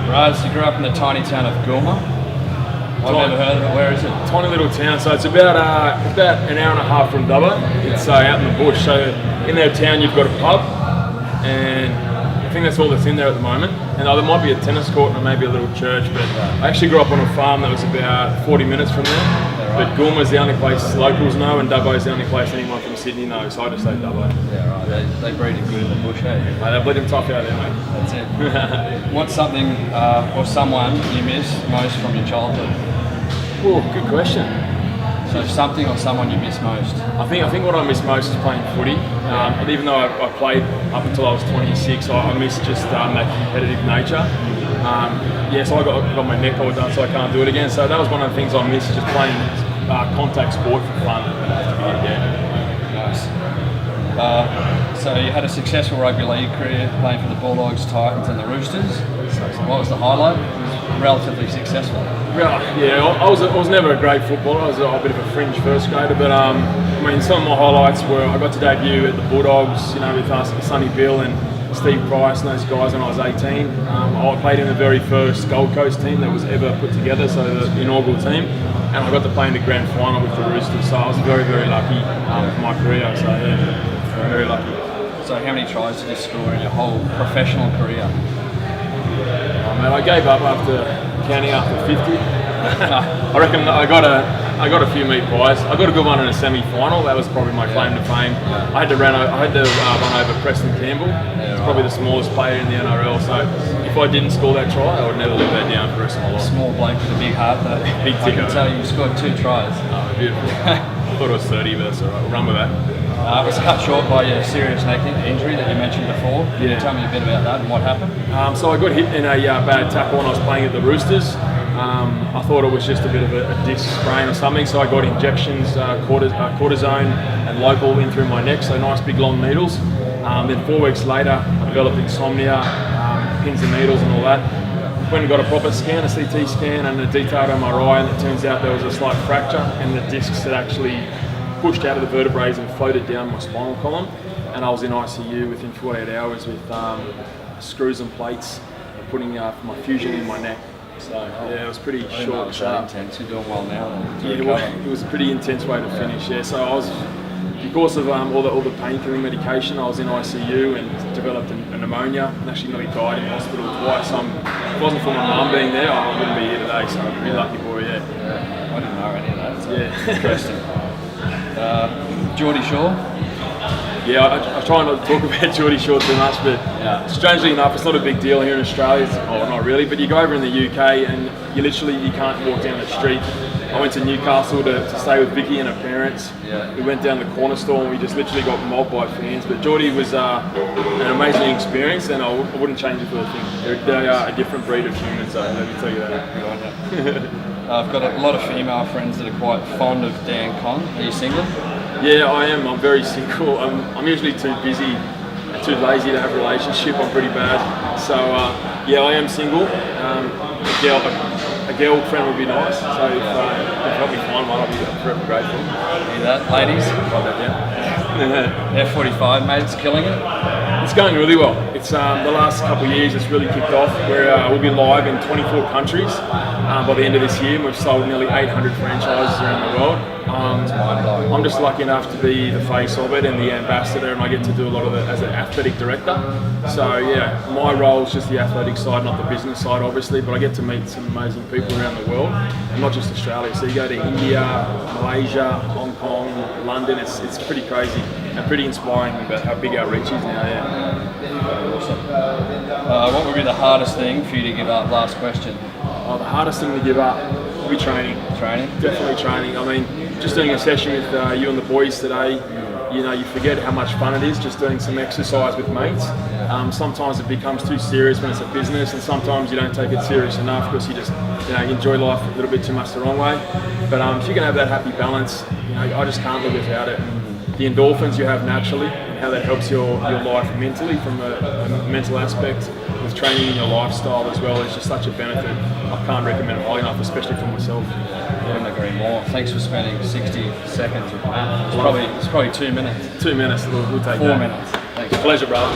Raz, you grew up in the tiny town of Gulma. I've never heard of it. Where is it? Tiny little town, so it's about an hour and a half from Dubbo. It's out in the bush. So in their town, you've got a pub, and I think that's all that's in there at the moment. And there might be a tennis court and maybe a little church, but I actually grew up on a farm that was about 40 minutes from there. But Gulma's the only place locals know, and Dubbo's the only place anyone from Sydney knows, so I just say Dubbo. Yeah, right. They breed it good in the bush, eh? They bleed them tough out there, mate. That's it. What's something or someone you miss most from your childhood? Oh, good question. So something or someone you miss most? I think what I miss most is playing footy. And even though I played up until I was 26, I miss just that competitive nature. So I got my neck all done, so I can't do it again. So that was one of the things I miss, just playing contact sport for fun. Nice. So you had a successful rugby league career playing for the Bulldogs, Titans and the Roosters. What was the highlight? Relatively successful. Yeah, I was never a great footballer. I was a bit of a fringe first grader, but some of my highlights were I got to debut at the Bulldogs, with us, Sonny Bill and Steve Price and those guys when I was 18. I played in the very first Gold Coast team that was ever put together, so the inaugural team, and I got to play in the grand final with the Roosters. So I was very, very lucky for my career. So yeah, very lucky. So how many tries did you score in your whole professional career? Man, I gave up after counting after 50. I reckon I got a few meat pies. I got a good one in a semi-final. That was probably my claim to fame. I had to run over Preston Campbell. He's probably the smallest player in the NRL. So if I didn't score that try, I would never live that down for the rest of my life. Small bloke with a big heart, though. Big ticker. I can tell you scored 2 tries. Oh, beautiful. I thought it was 30, but that's all right. We'll run with that. It was cut short by your serious neck injury that you mentioned before. Can you tell me a bit about that and what happened? So I got hit in a bad tackle when I was playing at the Roosters. I thought it was just a bit of a disc sprain or something, so I got injections, cortisone and local in through my neck, so nice big long needles. Then 4 weeks later, I developed insomnia, pins and needles and all that. Went and got a proper scan, a CT scan and a detailed MRI, and it turns out there was a slight fracture and the discs had actually pushed out of the vertebrae and floated down my spinal column, and I was in ICU within 48 hours with screws and plates putting my fusion in my neck. So yeah, it was pretty short and sharp. Intense. You're doing well now. It was a pretty intense way to finish. Yeah, so I was, because of all the painkilling medication, I was in ICU and developed a pneumonia and actually nearly died in hospital twice. If it wasn't for my mum being there, I wouldn't be here today. So I'm a pretty lucky boy. Yeah. I didn't know any of that. So yeah. Interesting. Geordie Shore? Yeah, I try not to talk about Geordie Shore too much, but strangely enough, it's not a big deal here in Australia. Not really, but you go over in the UK and you can't walk down the street. I went to Newcastle to stay with Vicky and her parents. We went down the corner store and we just literally got mobbed by fans. But Geordie was an amazing experience, and I wouldn't change it for a thing. They are a different breed of humans, so let me tell you that. I've got a lot of female friends that are quite fond of Dan Conn. Are you single? Yeah, I am. I'm very single. I'm usually too busy and too lazy to have a relationship. I'm pretty bad. So I am single. A girlfriend would be nice. So if you can help me find one, I'll be forever grateful. Need that, ladies? F45, mate, it's killing it. It's going really well. It's the last couple of years it's really kicked off. We'll be live in 24 countries by the end of this year, and we've sold nearly 800 franchises around the world. I'm just lucky enough to be the face of it and the ambassador, and I get to do a lot of it as an athletic director. So yeah, my role is just the athletic side, not the business side obviously, but I get to meet some amazing people around the world, and not just Australia. So you go to India, Malaysia, Hong Kong, London, it's pretty crazy and pretty inspiring about how big our reach is now. Awesome. What would be the hardest thing for you to give up? Last question. The hardest thing to give up would be training. Training? Definitely training. I mean, just doing a session with you and the boys today, you forget how much fun it is just doing some exercise with mates. Sometimes it becomes too serious when it's a business, and sometimes you don't take it serious enough because you just enjoy life a little bit too much the wrong way. But if you can have that happy balance, I just can't live without it. The endorphins you have naturally, and how that helps your life mentally from a mental aspect, with training in your lifestyle as well, is just such a benefit. I can't recommend it highly enough, especially for myself. I couldn't agree more. Thanks for spending 60 seconds with Matt. It's probably 2 minutes. 2 minutes, we'll take 4 that. minutes. Thanks. Pleasure, brother.